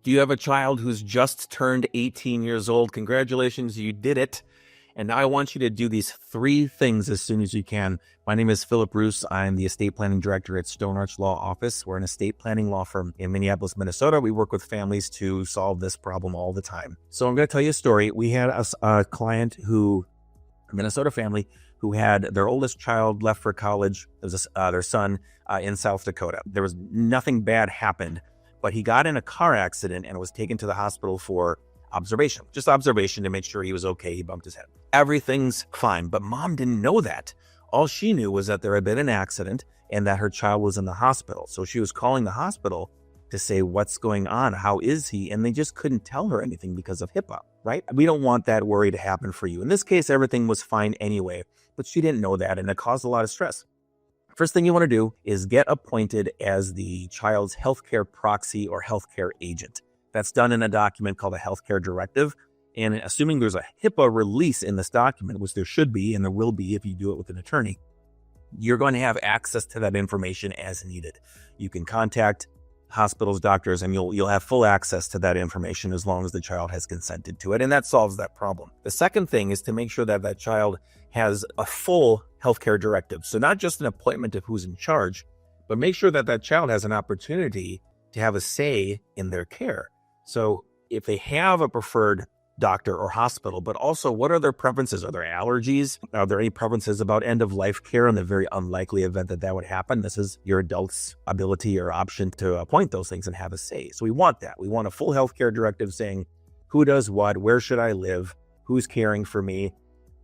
Do you have a child who's just turned 18 years old? Congratulations, you did it. And now I want you to do these 3 things as soon as you can. My name is Philip Bruce. I'm the estate planning director at Stone Arch Law Office. We're an estate planning law firm in Minneapolis, Minnesota. We work with families to solve this problem all the time. So I'm going to tell you a story. We had a client a Minnesota family who had their oldest child left for college. It was their son in South Dakota. There was nothing bad happened, but he got in a car accident and was taken to the hospital for observation, just observation to make sure he was okay. He bumped his head. Everything's fine, but mom didn't know that. All she knew was that there had been an accident and that her child was in the hospital. So she was calling the hospital to say, what's going on? How is he? And they just couldn't tell her anything because of HIPAA, right? We don't want that worry to happen for you. In this case, everything was fine anyway, but she didn't know that, and it caused a lot of stress. First thing you want to do is get appointed as the child's healthcare proxy or healthcare agent. That's done in a document called a healthcare directive. And assuming there's a HIPAA release in this document, which there should be, and there will be if you do it with an attorney, you're going to have access to that information as needed. You can contact hospitals, doctors, and you'll have full access to that information as long as the child has consented to it. And that solves that problem. The second thing is to make sure that that child has a full healthcare directive. So not just an appointment of who's in charge, but make sure that that child has an opportunity to have a say in their care. So if they have a preferred doctor or hospital, but also what are their preferences? Are there allergies? Are there any preferences about end-of-life care in the very unlikely event that that would happen? This is your adult's ability or option to appoint those things and have a say. So we want that. We want a full healthcare directive saying who does what, where should I live, who's caring for me,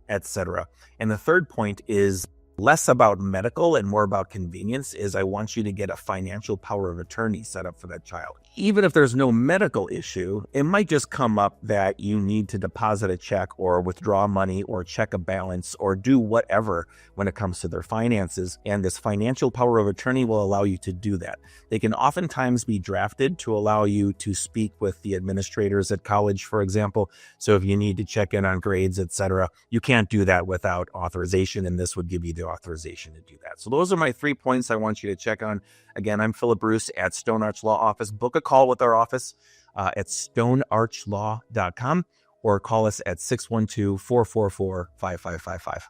etc. And the third point is less about medical and more about convenience. Is I want you to get a financial power of attorney set up for that child. Even if there's no medical issue, it might just come up that you need to deposit a check or withdraw money or check a balance or do whatever when it comes to their finances. And this financial power of attorney will allow you to do that. They can oftentimes be drafted to allow you to speak with the administrators at college, for example. So if you need to check in on grades, etc., you can't do that without authorization, and this would give you the authorization to do that. So those are my 3 points I want you to check on. Again, I'm Philip Bruce at Stone Arch Law Office. Book a call with our office at stonearchlaw.com or call us at 612-444-5555.